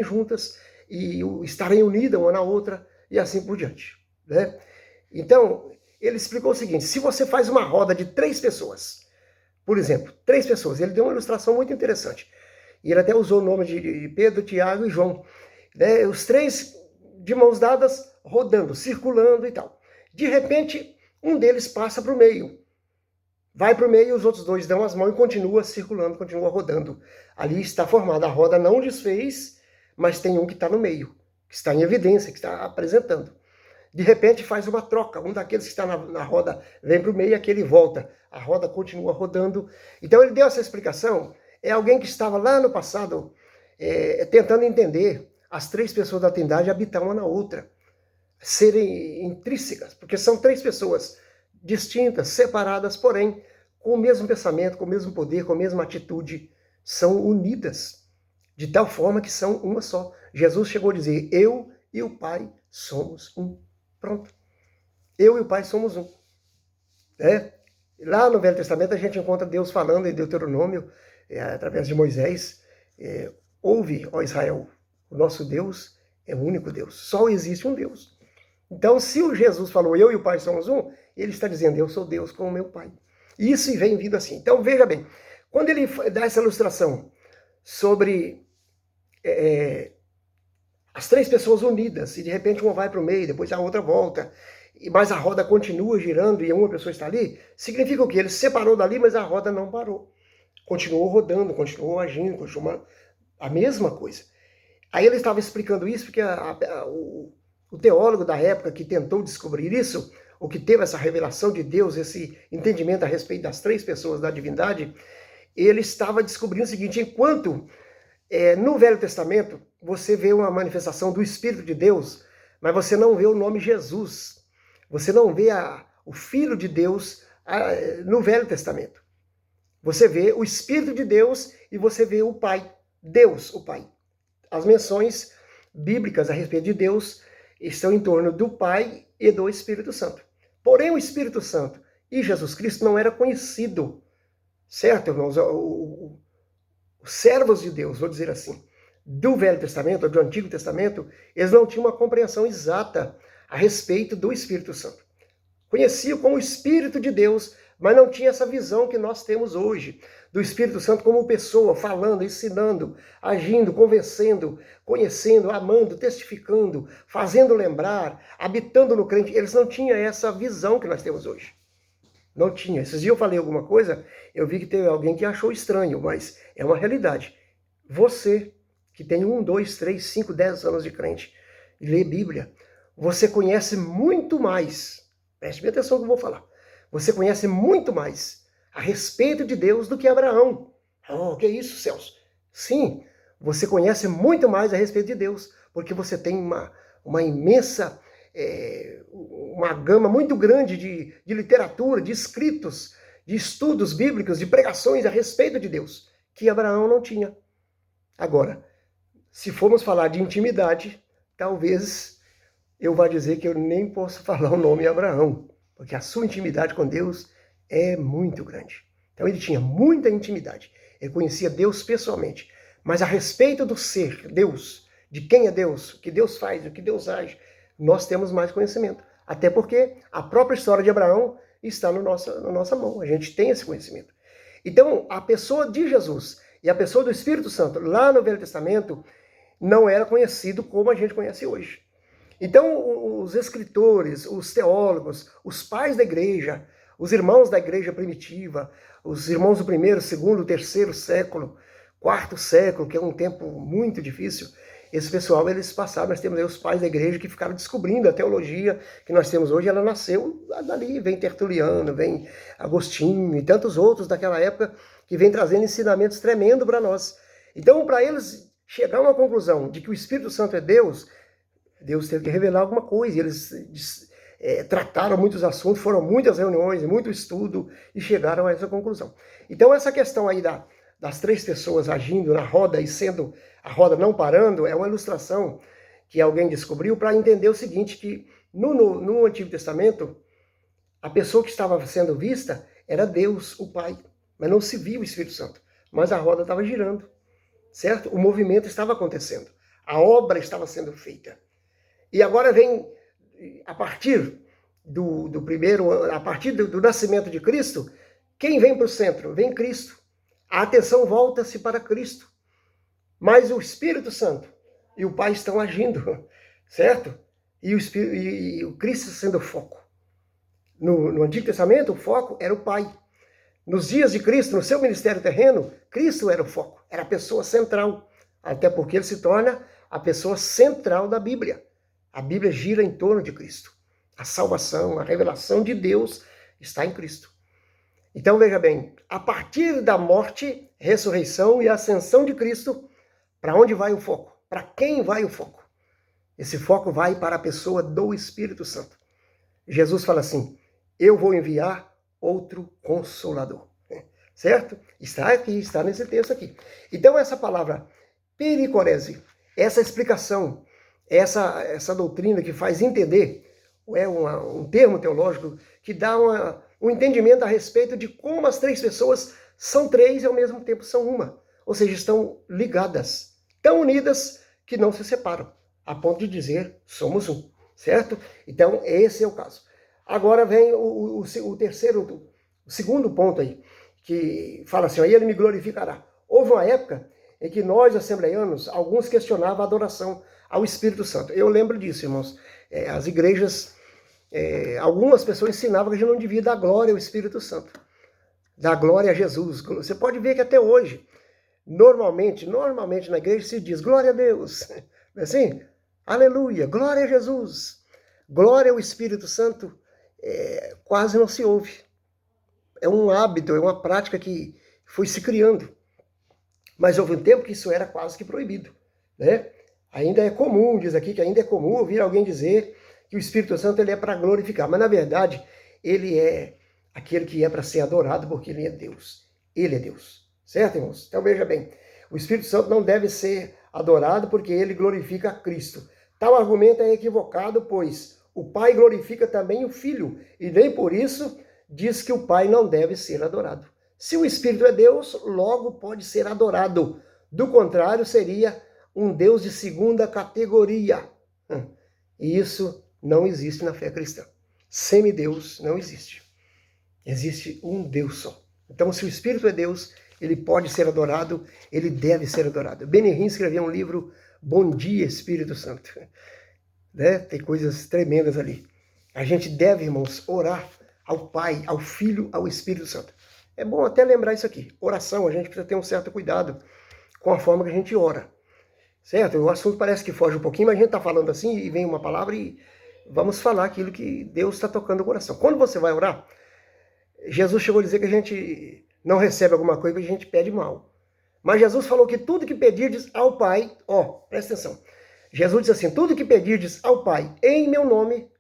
juntas e estarem unidas uma na outra e assim por diante, né? Então, ele explicou o seguinte: se você faz uma roda de 3 pessoas, por exemplo, 3 pessoas, ele deu uma ilustração muito interessante. E ele até usou o nome de Pedro, Tiago e João, né? Os 3 de mãos dadas, rodando, circulando e tal. De repente, um deles passa para o meio. Vai para o meio, os outros 2 dão as mãos e continua circulando, continua rodando. Ali está formada. A roda não desfez, mas tem um que está no meio, que está em evidência, que está apresentando. De repente faz uma troca, um daqueles que está na roda vem para o meio e aquele volta. A roda continua rodando. Então ele deu essa explicação. É alguém que estava lá no passado tentando entender as 3 pessoas da Trindade habitar uma na outra, serem intrínsecas, porque são 3 pessoas distintas, separadas, porém com o mesmo pensamento, com o mesmo poder, com a mesma atitude, são unidas, de tal forma que são uma só. Jesus chegou a dizer: eu e o Pai somos um. Pronto. Eu e o Pai somos um. Lá no Velho Testamento a gente encontra Deus falando em Deuteronômio, através de Moisés: ouve, ó Israel, o nosso Deus é o único Deus. Só existe um Deus. Então, se o Jesus falou: eu e o Pai somos um, ele está dizendo: eu sou Deus com o meu Pai. Isso vem vindo assim. Então, veja bem, quando ele dá essa ilustração sobre as 3 pessoas unidas, e de repente uma vai para o meio, depois a outra volta, mas a roda continua girando e uma pessoa está ali, significa o quê? Ele se separou dali, mas a roda não parou. Continuou rodando, continuou agindo, continuou a mesma coisa. Aí ele estava explicando isso porque o teólogo da época que tentou descobrir isso, ou que teve essa revelação de Deus, esse entendimento a respeito das 3 pessoas da divindade, ele estava descobrindo o seguinte: enquanto no Velho Testamento você vê uma manifestação do Espírito de Deus, mas você não vê o nome Jesus, você não vê o Filho de Deus no Velho Testamento. Você vê o Espírito de Deus e você vê o Pai, Deus, o Pai. As menções bíblicas a respeito de Deus estão em torno do Pai e do Espírito Santo. Porém, o Espírito Santo e Jesus Cristo não era conhecido, certo, irmãos? Os servos de Deus, vou dizer assim, do Velho Testamento, ou do Antigo Testamento, eles não tinham uma compreensão exata a respeito do Espírito Santo. Conheciam como o Espírito de Deus, mas não tinha essa visão que nós temos hoje, do Espírito Santo como pessoa, falando, ensinando, agindo, convencendo, conhecendo, amando, testificando, fazendo lembrar, habitando no crente. Eles não tinham essa visão que nós temos hoje. Não tinha. Esses dias eu falei alguma coisa, eu vi que teve alguém que achou estranho, mas é uma realidade. Você, que tem 1, 2, 3, 5, 10 anos de crente, e lê Bíblia, você conhece muito mais, preste bem atenção no que eu vou falar, você conhece muito mais a respeito de Deus do que Abraão. Oh, que isso, Celso? Sim, você conhece muito mais a respeito de Deus, porque você tem uma imensa, uma gama muito grande de literatura, de escritos, de estudos bíblicos, de pregações a respeito de Deus, que Abraão não tinha. Agora, se formos falar de intimidade, talvez eu vá dizer que eu nem posso falar o nome Abraão, porque a sua intimidade com Deus é muito grande. Então ele tinha muita intimidade, ele conhecia Deus pessoalmente, mas a respeito do ser Deus, de quem é Deus, o que Deus faz, o que Deus age, nós temos mais conhecimento. Até porque a própria história de Abraão está na nossa mão, a gente tem esse conhecimento. Então, a pessoa de Jesus e a pessoa do Espírito Santo, lá no Velho Testamento, não era conhecido como a gente conhece hoje. Então, os escritores, os teólogos, os pais da igreja, os irmãos da igreja primitiva, os irmãos do 1º, 2º, 3º século, 4º século, que é um tempo muito difícil, esse pessoal, eles passaram, nós temos aí os pais da igreja que ficaram descobrindo a teologia que nós temos hoje, ela nasceu dali, vem Tertuliano, vem Agostinho e tantos outros daquela época que vem trazendo ensinamentos tremendos para nós. Então, para eles chegar a uma conclusão de que o Espírito Santo é Deus, Deus teve que revelar alguma coisa, e eles trataram muitos assuntos, foram muitas reuniões, muito estudo, e chegaram a essa conclusão. Então, essa questão aí das 3 pessoas agindo na roda e sendo a roda não parando, é uma ilustração que alguém descobriu para entender o seguinte, que no Antigo Testamento, a pessoa que estava sendo vista era Deus, o Pai, mas não se via o Espírito Santo, mas a roda estava girando, certo? O movimento estava acontecendo. A obra estava sendo feita. E agora vem, a partir a partir do nascimento de Cristo, quem vem para o centro? Vem Cristo. A atenção volta-se para Cristo. Mas o Espírito Santo e o Pai estão agindo, certo? E o Cristo sendo o foco. No Antigo Testamento, o foco era o Pai. Nos dias de Cristo, no seu ministério terreno, Cristo era o foco, era a pessoa central. Até porque ele se torna a pessoa central da Bíblia. A Bíblia gira em torno de Cristo. A salvação, a revelação de Deus está em Cristo. Então, veja bem, a partir da morte, ressurreição e ascensão de Cristo, para onde vai o foco? Para quem vai o foco? Esse foco vai para a pessoa do Espírito Santo. Jesus fala assim, eu vou enviar outro Consolador. Certo? Está aqui, está nesse texto aqui. Então, essa palavra pericorese, essa explicação, essa doutrina que faz entender, é um termo teológico que dá um entendimento a respeito de como as três pessoas são três e ao mesmo tempo são uma. Ou seja, estão ligadas, tão unidas que não se separam, a ponto de dizer, somos um, certo? Então, esse é o caso. Agora vem o segundo ponto aí, que fala assim, aí ele me glorificará. Houve uma época em que nós, assembleianos, alguns questionavam a adoração ao Espírito Santo. Eu lembro disso, irmãos. As igrejas, algumas pessoas ensinavam que a gente não devia dar glória ao Espírito Santo. Dar glória a Jesus. Você pode ver que até hoje, normalmente na igreja se diz glória a Deus. Não é assim? Aleluia, glória a Jesus. Glória ao Espírito Santo quase não se ouve. É um hábito, é uma prática que foi se criando. Mas houve um tempo que isso era quase que proibido, né? Ainda é comum, diz aqui que ainda é comum ouvir alguém dizer que o Espírito Santo ele é para glorificar. Mas, na verdade, ele é aquele que é para ser adorado porque ele é Deus. Ele é Deus. Certo, irmãos? Então, veja bem. O Espírito Santo não deve ser adorado porque ele glorifica a Cristo. Tal argumento é equivocado, pois o Pai glorifica também o Filho. E nem por isso diz que o Pai não deve ser adorado. Se o Espírito é Deus, logo pode ser adorado. Do contrário, seria um Deus de segunda categoria. E isso não existe na fé cristã. Semideus não existe. Existe um Deus só. Então, se o Espírito é Deus, ele pode ser adorado, ele deve ser adorado. Benihim escreveu um livro, Bom Dia, Espírito Santo. Né? Tem coisas tremendas ali. A gente deve, irmãos, orar ao Pai, ao Filho, ao Espírito Santo. É bom até lembrar isso aqui. Oração, a gente precisa ter um certo cuidado com a forma que a gente ora. Certo? O assunto parece que foge um pouquinho, mas a gente está falando assim e vem uma palavra e vamos falar aquilo que Deus está tocando no coração. Quando você vai orar, Jesus chegou a dizer que a gente não recebe alguma coisa que a gente pede mal. Mas Jesus falou que tudo que pedirdes ao Pai, presta atenção. Jesus disse assim, tudo que pedirdes ao Pai em meu nome,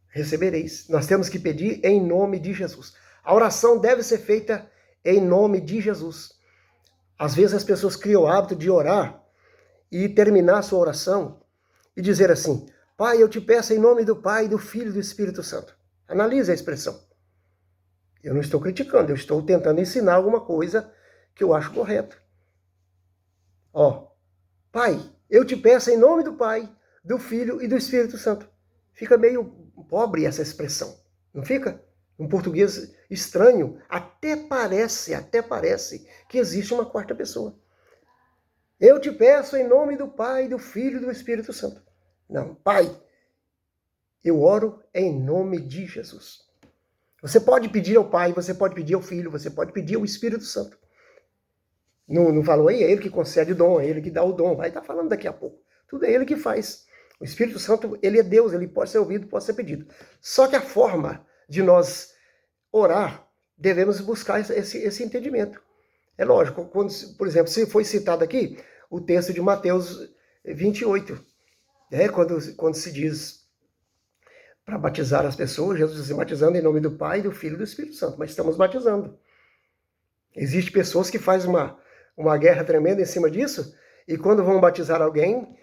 recebereis. Nós temos que pedir em nome de Jesus. A oração deve ser feita em nome de Jesus. Às vezes as pessoas criam o hábito de orar e terminar a sua oração e dizer assim, Pai, eu te peço em nome do Pai, do Filho e do Espírito Santo. Analise a expressão. Eu não estou criticando, eu estou tentando ensinar alguma coisa que eu acho correta. Pai, eu te peço em nome do Pai, do Filho e do Espírito Santo. Fica meio pobre essa expressão, não fica? Um português estranho, até parece que existe uma quarta pessoa. Eu te peço em nome do Pai, do Filho e do Espírito Santo. Não, Pai, eu oro em nome de Jesus. Você pode pedir ao Pai, você pode pedir ao Filho, você pode pedir ao Espírito Santo. Não falou aí? É ele que concede o dom, é ele que dá o dom. Vai estar falando daqui a pouco. Tudo é ele que faz. O Espírito Santo, ele é Deus, ele pode ser ouvido, pode ser pedido. Só que a forma de nós orar, devemos buscar esse entendimento. É lógico, por exemplo, se foi citado aqui o texto de Mateus 28, quando se diz para batizar as pessoas, Jesus diz, batizando em nome do Pai, do Filho e do Espírito Santo, mas estamos batizando. Existem pessoas que fazem uma guerra tremenda em cima disso, e quando vão batizar alguém,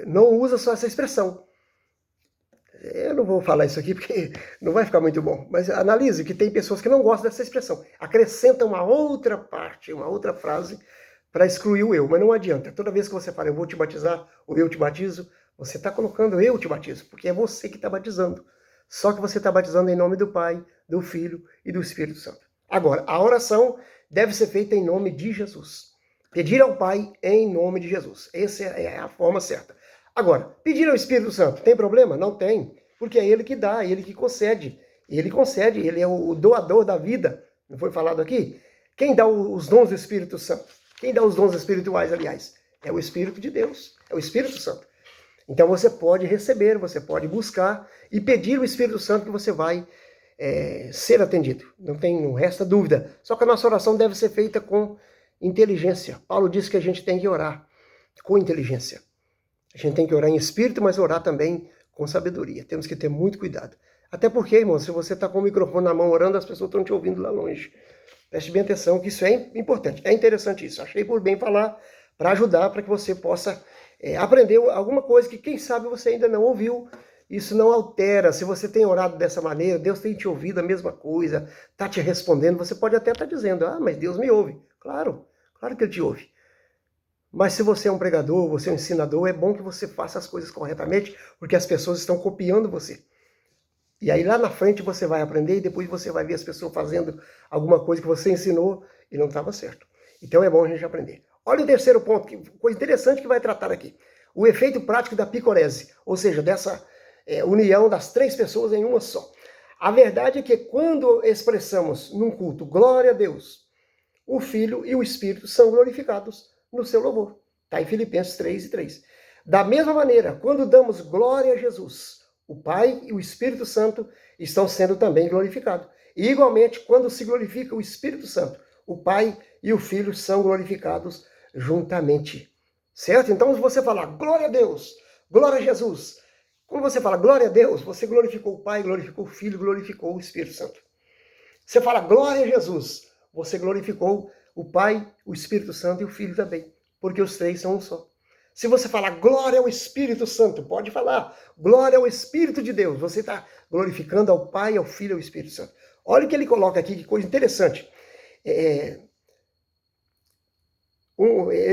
não usa só essa expressão. Eu não vou falar isso aqui porque não vai ficar muito bom, mas analise que tem pessoas que não gostam dessa expressão. Acrescentam uma outra parte, uma outra frase para excluir o eu, mas não adianta. Toda vez que você fala, eu vou te batizar, ou eu te batizo, você está colocando eu te batizo, porque é você que está batizando. Só que você está batizando em nome do Pai, do Filho e do Espírito Santo. Agora, a oração deve ser feita em nome de Jesus. Pedir ao Pai em nome de Jesus. Essa é a forma certa. Agora, pedir ao Espírito Santo, tem problema? Não tem, porque é Ele que dá, é Ele que concede. Ele concede, Ele é o doador da vida. Não foi falado aqui? Quem dá os dons do Espírito Santo? Quem dá os dons espirituais, aliás? É o Espírito de Deus, é o Espírito Santo. Então você pode receber, você pode buscar e pedir o Espírito Santo que você vai ser atendido. Não resta dúvida. Só que a nossa oração deve ser feita com inteligência. Paulo diz que a gente tem que orar com inteligência. A gente tem que orar em espírito, mas orar também com sabedoria. Temos que ter muito cuidado. Até porque, irmão, se você está com o microfone na mão orando, as pessoas estão te ouvindo lá longe. Preste bem atenção que isso é importante. É interessante isso. Achei por bem falar para ajudar, para que você possa aprender alguma coisa que, quem sabe, você ainda não ouviu. Isso não altera. Se você tem orado dessa maneira, Deus tem te ouvido a mesma coisa, está te respondendo, você pode até estar dizendo, mas Deus me ouve. Claro que Ele te ouve. Mas se você é um pregador, você é um ensinador, é bom que você faça as coisas corretamente, porque as pessoas estão copiando você. E aí lá na frente você vai aprender e depois você vai ver as pessoas fazendo alguma coisa que você ensinou e não estava certo. Então é bom a gente aprender. Olha o terceiro ponto, coisa interessante que vai tratar aqui. O efeito prático da picorese, ou seja, dessa união das três pessoas em uma só. A verdade é que quando expressamos num culto glória a Deus, o Filho e o Espírito são glorificados no seu louvor. Está em Filipenses 3:3. Da mesma maneira, quando damos glória a Jesus, o Pai e o Espírito Santo estão sendo também glorificados. E igualmente, quando se glorifica o Espírito Santo, o Pai e o Filho são glorificados juntamente. Certo? Então, se você falar glória a Deus, glória a Jesus, quando você fala glória a Deus, você glorificou o Pai, glorificou o Filho, glorificou o Espírito Santo. Você fala glória a Jesus, você glorificou o Pai, o Espírito Santo e o Filho também, porque os três são um só. Se você falar glória ao Espírito Santo, pode falar glória ao Espírito de Deus, você está glorificando ao Pai, ao Filho e ao Espírito Santo. Olha o que ele coloca aqui, que coisa interessante. Ele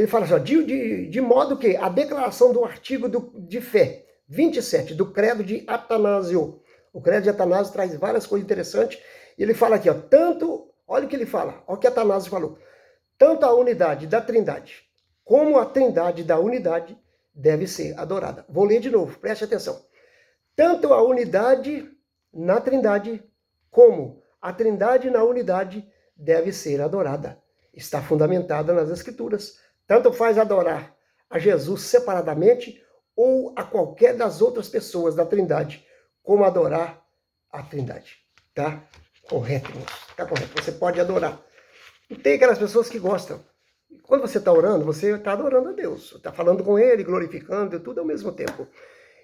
fala assim, de modo que a declaração do artigo de fé 27 do credo de Atanásio. O credo de Atanásio traz várias coisas interessantes. E ele fala aqui, olha o que ele fala, olha o que Atanásio falou. Tanto a unidade da Trindade como a Trindade da unidade deve ser adorada. Vou ler de novo, preste atenção. Tanto a unidade na Trindade como a Trindade na unidade deve ser adorada. Está fundamentada nas Escrituras. Tanto faz adorar a Jesus separadamente ou a qualquer das outras pessoas da Trindade, como adorar a Trindade. Tá correto, irmãos. Tá correto. Você pode adorar. E tem aquelas pessoas que gostam. Quando você está orando, você está adorando a Deus. Está falando com Ele, glorificando, tudo ao mesmo tempo.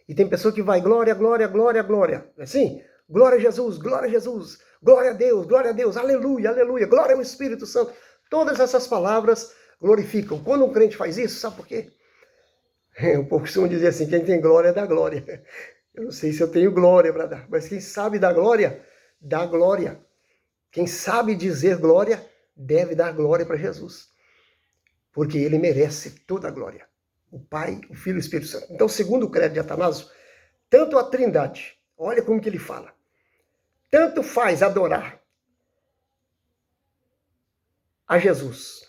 E tem pessoa que vai glória, glória, glória, glória. Assim, glória a Jesus, glória a Jesus, glória a Deus, aleluia, aleluia, glória ao Espírito Santo. Todas essas palavras glorificam. Quando um crente faz isso, sabe por quê? Um pouco costumo dizer assim, quem tem glória dá glória. Eu não sei se eu tenho glória para dar, mas quem sabe dar glória, dá glória. Quem sabe dizer glória, deve dar glória para Jesus. Porque ele merece toda a glória. O Pai, o Filho e o Espírito Santo. Então, segundo o credo de Atanásio, tanto a Trindade, olha como que ele fala, tanto faz adorar a Jesus.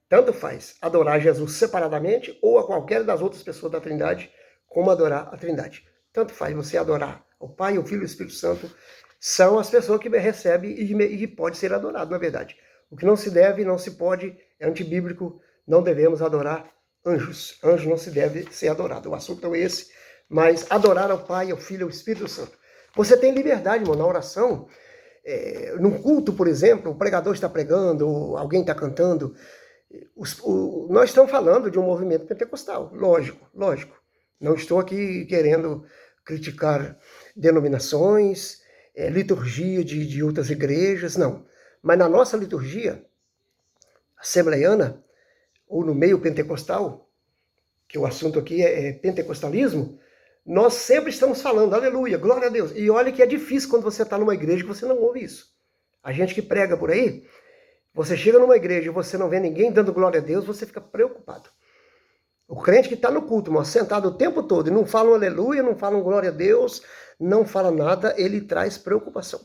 Tanto faz adorar a Jesus separadamente ou a qualquer das outras pessoas da Trindade, como adorar a Trindade. Tanto faz você adorar o Pai, o Filho e o Espírito Santo, são as pessoas que recebem e pode ser adorado, na verdade. O que não se deve, não se pode, é antibíblico, não devemos adorar anjos. Anjo não se deve ser adorado. O assunto é esse, mas adorar ao Pai, ao Filho e ao Espírito Santo. Você tem liberdade, irmão, na oração. Num culto, por exemplo, o pregador está pregando, ou alguém está cantando. Nós estamos falando de um movimento pentecostal, lógico. Não estou aqui querendo criticar denominações, liturgia de outras igrejas, não. Mas na nossa liturgia assembleiana, ou no meio pentecostal, que o assunto aqui é pentecostalismo, nós sempre estamos falando, aleluia, glória a Deus. E olha que é difícil quando você está numa igreja que você não ouve isso. A gente que prega por aí, Você chega numa igreja e você não vê ninguém dando glória a Deus, você fica preocupado. O crente que está no culto, mas sentado o tempo todo e não fala um aleluia, não fala um glória a Deus, não fala nada, ele traz preocupação.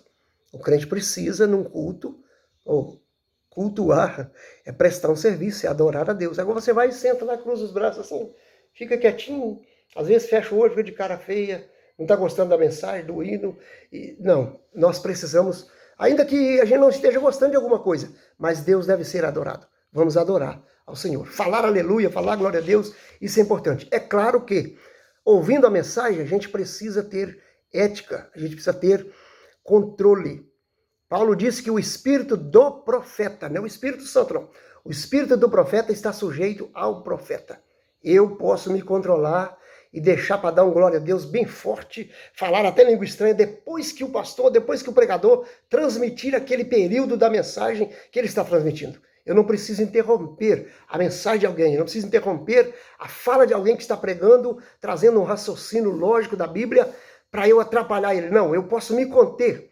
O crente precisa, num culto, ou cultuar, é prestar um serviço, é adorar a Deus. Agora você vai e senta lá, cruza os braços assim, fica quietinho, às vezes fecha o olho, fica de cara feia, não está gostando da mensagem, do hino. Não, nós precisamos, ainda que a gente não esteja gostando de alguma coisa, mas Deus deve ser adorado. Vamos adorar ao Senhor. Falar aleluia, falar glória a Deus, isso é importante. É claro que, ouvindo a mensagem, a gente precisa ter ética, a gente precisa ter controle. Paulo disse que o espírito do profeta, não o Espírito Santo, não. O espírito do profeta está sujeito ao profeta. Eu posso me controlar e deixar para dar um glória a Deus bem forte, falar até língua estranha, depois que o pastor, depois que o pregador transmitir aquele período da mensagem que ele está transmitindo. Eu não preciso interromper a mensagem de alguém, eu não preciso interromper a fala de alguém que está pregando, trazendo um raciocínio lógico da Bíblia para eu atrapalhar ele. Não, eu posso me conter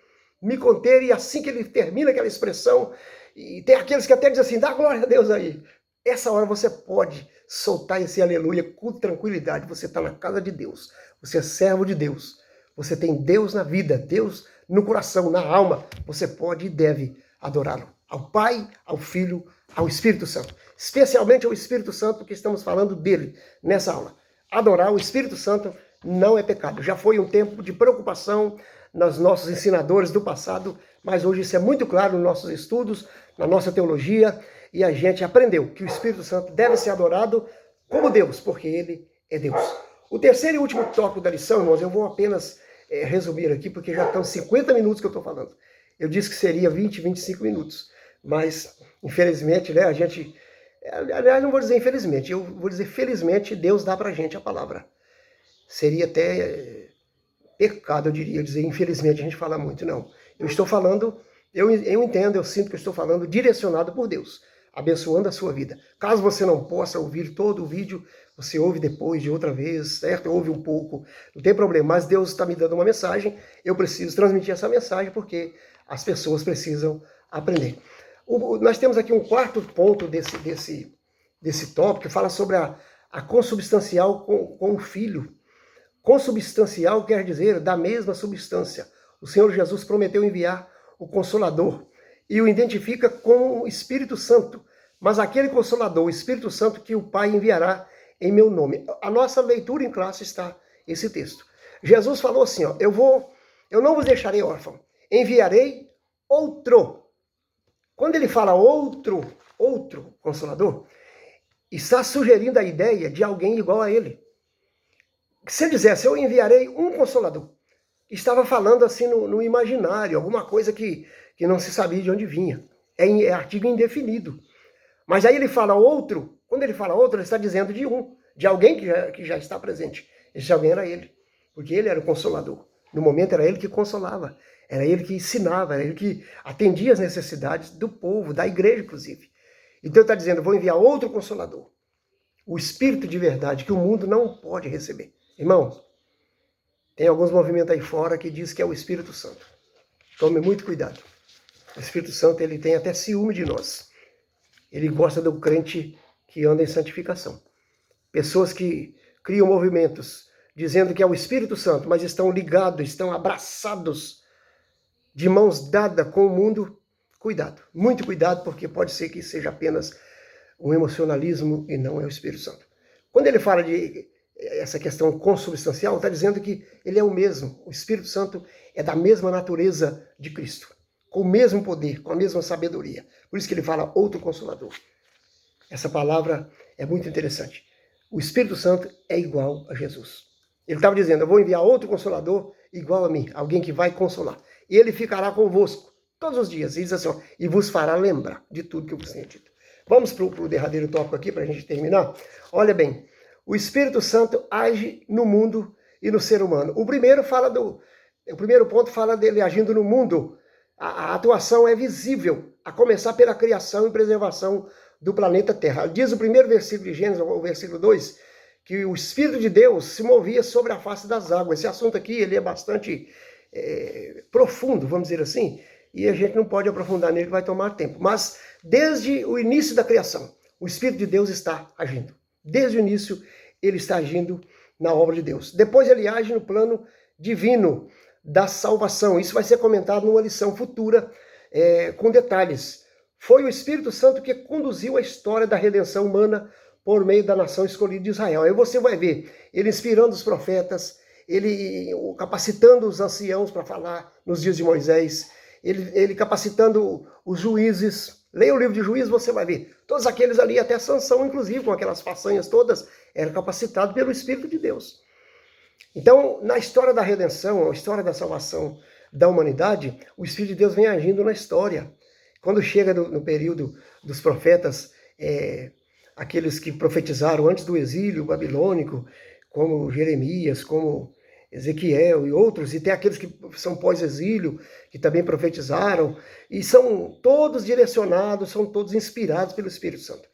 e assim que ele termina aquela expressão, e tem aqueles que até dizem assim, dá glória a Deus aí. Essa hora você pode soltar esse aleluia com tranquilidade. Você está na casa de Deus, você é servo de Deus, você tem Deus na vida, Deus no coração, na alma. Você pode e deve adorá-lo. Ao Pai, ao Filho, ao Espírito Santo. Especialmente ao Espírito Santo, porque estamos falando dele nessa aula. Adorar o Espírito Santo não é pecado. Já foi um tempo de preocupação nos nossos ensinadores do passado, mas hoje isso é muito claro nos nossos estudos, na nossa teologia, e a gente aprendeu que o Espírito Santo deve ser adorado como Deus, porque ele é Deus. O terceiro e último tópico da lição, irmãos, eu vou apenas resumir aqui, porque já estão 50 minutos que eu estou falando. Eu disse que seria 20, 25 minutos, mas infelizmente, né, a gente... Aliás, não vou dizer infelizmente, eu vou dizer felizmente, Deus dá pra gente a palavra. Seria até pecado, eu diria, dizer infelizmente a gente fala muito, não. Eu estou falando, eu entendo, eu sinto que eu estou falando direcionado por Deus, abençoando a sua vida. Caso você não possa ouvir todo o vídeo, você ouve depois de outra vez, certo? Ouve um pouco, não tem problema, mas Deus está me dando uma mensagem, eu preciso transmitir essa mensagem porque as pessoas precisam aprender. Nós temos aqui um quarto ponto desse tópico, que fala sobre a consubstancial com o Filho. Consubstancial quer dizer da mesma substância. O Senhor Jesus prometeu enviar o Consolador e o identifica com o Espírito Santo. Mas aquele Consolador, o Espírito Santo, que o Pai enviará em meu nome. A nossa leitura em classe está esse texto. Jesus falou assim, ó, eu não vos deixarei órfão, enviarei outro. Quando ele fala outro Consolador, está sugerindo a ideia de alguém igual a ele. Se ele dissesse, eu enviarei um Consolador, estava falando assim no imaginário, alguma coisa que não se sabia de onde vinha. É artigo indefinido. Mas aí ele fala outro, quando ele fala outro, ele está dizendo de alguém que já está presente. Esse alguém era ele, porque ele era o Consolador. No momento era ele que consolava, era ele que ensinava, era ele que atendia as necessidades do povo, da igreja inclusive. Então ele está dizendo, vou enviar outro Consolador, o Espírito de verdade que o mundo não pode receber. Irmãos, tem alguns movimentos aí fora que diz que é o Espírito Santo. Tome muito cuidado. O Espírito Santo, ele tem até ciúme de nós. Ele gosta do crente que anda em santificação. Pessoas que criam movimentos dizendo que é o Espírito Santo, mas estão ligados, estão abraçados, de mãos dadas com o mundo. Cuidado, muito cuidado, porque pode ser que seja apenas um emocionalismo e não é o Espírito Santo. Quando ele fala de essa questão consubstancial, está dizendo que ele é o mesmo. O Espírito Santo é da mesma natureza de Cristo, com o mesmo poder, com a mesma sabedoria. Por isso que ele fala outro Consolador. Essa palavra é muito interessante. O Espírito Santo é igual a Jesus. Ele estava dizendo, eu vou enviar outro Consolador igual a mim, alguém que vai consolar. E ele ficará convosco todos os dias. E diz assim, ó, e vos fará lembrar de tudo que eu vos tenho dito. Vamos para o derradeiro tópico aqui, para a gente terminar. Olha bem, o Espírito Santo age no mundo e no ser humano. O primeiro ponto fala dele agindo no mundo. A atuação é visível, a começar pela criação e preservação do planeta Terra. Diz o primeiro versículo de Gênesis, o versículo 2, que o Espírito de Deus se movia sobre a face das águas. Esse assunto aqui ele é bastante profundo, vamos dizer assim. e a gente não pode aprofundar nele, vai tomar tempo. Mas desde o início da criação, o Espírito de Deus está agindo. Desde o início, ele está agindo na obra de Deus. Depois ele age no plano divino da salvação. Isso vai ser comentado numa lição futura, com detalhes. Foi o Espírito Santo que conduziu a história da redenção humana por meio da nação escolhida de Israel. Aí você vai ver ele inspirando os profetas, ele capacitando os anciãos para falar nos dias de Moisés, ele capacitando os juízes. Leia o livro de Juízes, você vai ver. Todos aqueles ali, até Sansão, inclusive, com aquelas façanhas todas, eram capacitados pelo Espírito de Deus. Então, na história da redenção, a história da salvação da humanidade, o Espírito de Deus vem agindo na história. Quando chega no período dos profetas, aqueles que profetizaram antes do exílio babilônico, como Jeremias, como Ezequiel e outros, e tem aqueles que são pós-exílio, que também profetizaram, e são todos direcionados, são todos inspirados pelo Espírito Santo.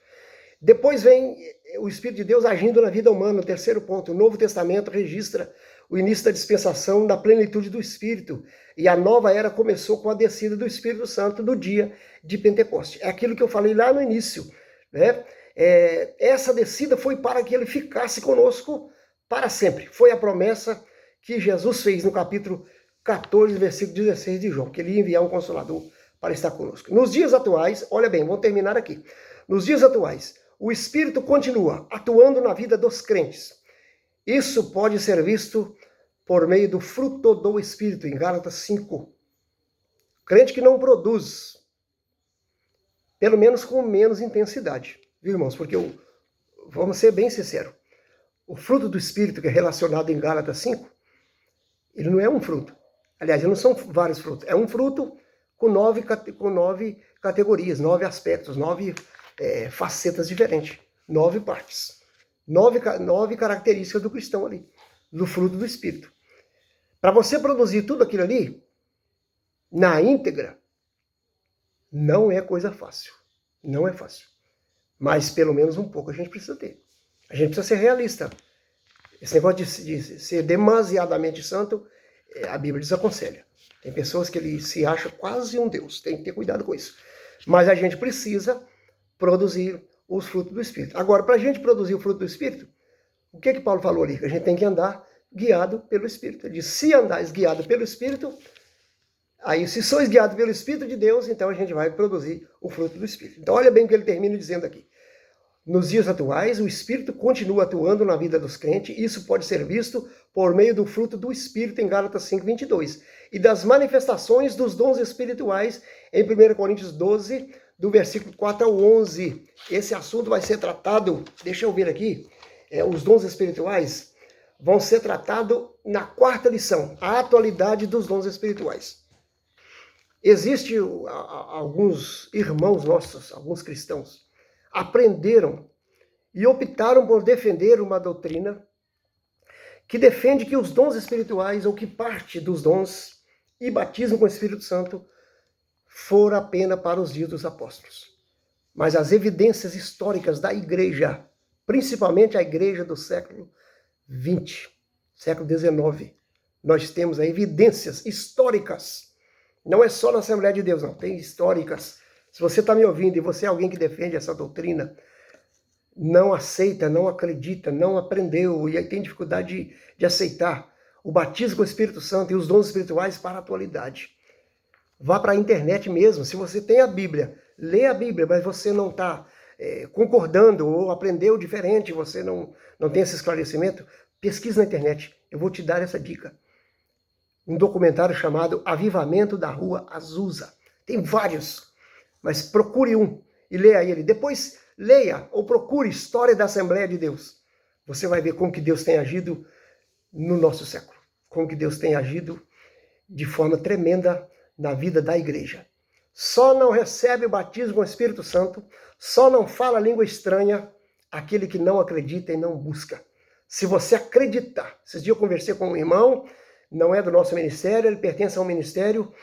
Depois vem o Espírito de Deus agindo na vida humana, o terceiro ponto. O Novo Testamento registra o início da dispensação da plenitude do Espírito, e a nova era começou com a descida do Espírito Santo no dia de Pentecostes. É aquilo que eu falei lá no início, né? Essa descida foi para que ele ficasse conosco para sempre. Foi a promessa que Jesus fez no capítulo 14, versículo 16 de João, que ele ia enviar um Consolador para estar conosco. Nos dias atuais, olha bem, vamos terminar aqui. Nos dias atuais, o Espírito continua atuando na vida dos crentes. Isso pode ser visto por meio do fruto do Espírito, em Gálatas 5. Crente que não produz, pelo menos com menos intensidade, viu, irmãos? Porque, vamos ser bem sinceros, o fruto do Espírito, que é relacionado em Gálatas 5, ele não é um fruto. Aliás, não são vários frutos. É um fruto com nove categorias, 9 aspectos, 9 facetas diferentes, 9 partes. 9 características do cristão ali, do fruto do Espírito. Para você produzir tudo aquilo ali, na íntegra, não é coisa fácil. Não é fácil. Mas pelo menos um pouco a gente precisa ter. A gente precisa ser realista. Esse negócio de ser demasiadamente santo, a Bíblia desaconselha. Tem pessoas que ele se acha quase um Deus. Tem que ter cuidado com isso. Mas a gente precisa produzir os frutos do Espírito. Agora, para a gente produzir o fruto do Espírito, o que Paulo falou ali? Que a gente tem que andar guiado pelo Espírito. Ele diz, se andares guiado pelo Espírito, aí se sois guiado pelo Espírito de Deus, então a gente vai produzir o fruto do Espírito. Então olha bem o que ele termina dizendo aqui. Nos dias atuais, o Espírito continua atuando na vida dos crentes, e isso pode ser visto por meio do fruto do Espírito em Gálatas 5:22, e das manifestações dos dons espirituais em 1 Coríntios 12, do versículo 4 ao 11. Esse assunto vai ser tratado, deixa eu ver aqui, os dons espirituais vão ser tratados na 4ª lição, a atualidade dos dons espirituais. Existem alguns irmãos nossos, alguns cristãos, aprenderam e optaram por defender uma doutrina que defende que os dons espirituais, ou que parte dos dons e batismo com o Espírito Santo, foram apenas para os dias dos apóstolos. Mas as evidências históricas da igreja, principalmente a igreja do século XX, século XIX, nós temos evidências históricas. Não é só na Assembleia de Deus, não. Tem históricas. Se você está me ouvindo e você é alguém que defende essa doutrina, não aceita, não acredita, não aprendeu e tem dificuldade de aceitar o batismo com o Espírito Santo e os dons espirituais para a atualidade, vá para a internet mesmo. Se você tem a Bíblia, lê a Bíblia, mas você não está concordando ou aprendeu diferente, você não tem esse esclarecimento, pesquisa na internet. Eu vou te dar essa dica. Um documentário chamado Avivamento da Rua Azusa. Tem vários, mas procure um e leia ele. Depois leia ou procure História da Assembleia de Deus. Você vai ver como que Deus tem agido no nosso século. Como que Deus tem agido de forma tremenda na vida da igreja. Só não recebe o batismo com o Espírito Santo, só não fala língua estranha aquele que não acredita e não busca. Se você acreditar, esses dias eu conversei com um irmão, não é do nosso ministério, ele pertence a um ministério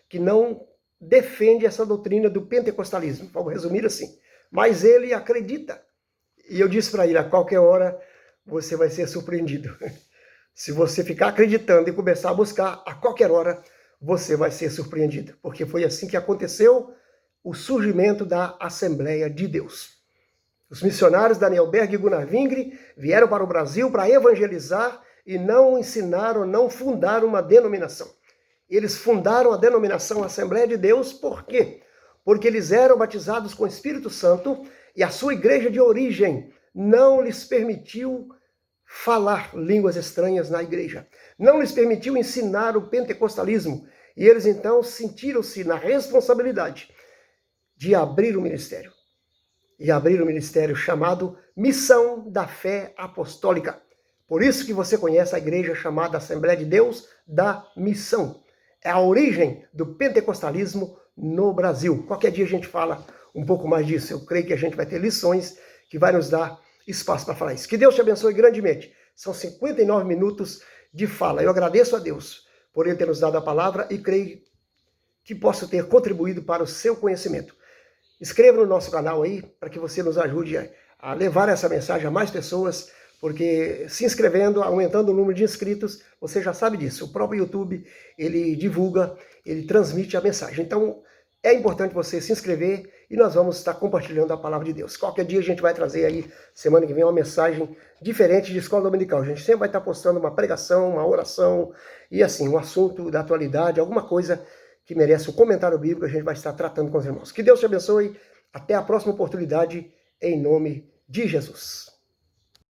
que não defende essa doutrina do pentecostalismo, vamos resumir assim. Mas ele acredita. E eu disse para ele, a qualquer hora você vai ser surpreendido. Se você ficar acreditando e começar a buscar, a qualquer hora você vai ser surpreendido, porque foi assim que aconteceu o surgimento da Assembleia de Deus. Os missionários Daniel Berg e Gunnar Vingre vieram para o Brasil para evangelizar e não ensinaram, não fundaram uma denominação. Eles fundaram a denominação Assembleia de Deus, por quê? Porque eles eram batizados com o Espírito Santo e a sua igreja de origem não lhes permitiu falar línguas estranhas na igreja. Não lhes permitiu ensinar o pentecostalismo. E eles então sentiram-se na responsabilidade de abrir o ministério. E abrir o ministério chamado Missão da Fé Apostólica. Por isso que você conhece a igreja chamada Assembleia de Deus da Missão. É a origem do pentecostalismo no Brasil. Qualquer dia a gente fala um pouco mais disso. Eu creio que a gente vai ter lições que vai nos dar espaço para falar isso. Que Deus te abençoe grandemente. São 59 minutos de fala. Eu agradeço a Deus por Ele ter nos dado a palavra e creio que possa ter contribuído para o seu conhecimento. Inscreva no nosso canal aí, para que você nos ajude a levar essa mensagem a mais pessoas, porque se inscrevendo, aumentando o número de inscritos, você já sabe disso. O próprio YouTube, ele divulga, ele transmite a mensagem. Então, é importante você se inscrever e nós vamos estar compartilhando a palavra de Deus. Qualquer dia a gente vai trazer aí, semana que vem, uma mensagem diferente de escola dominical. A gente sempre vai estar postando uma pregação, uma oração e assim, um assunto da atualidade, alguma coisa que merece um comentário bíblico, a gente vai estar tratando com os irmãos. Que Deus te abençoe. Até a próxima oportunidade, em nome de Jesus.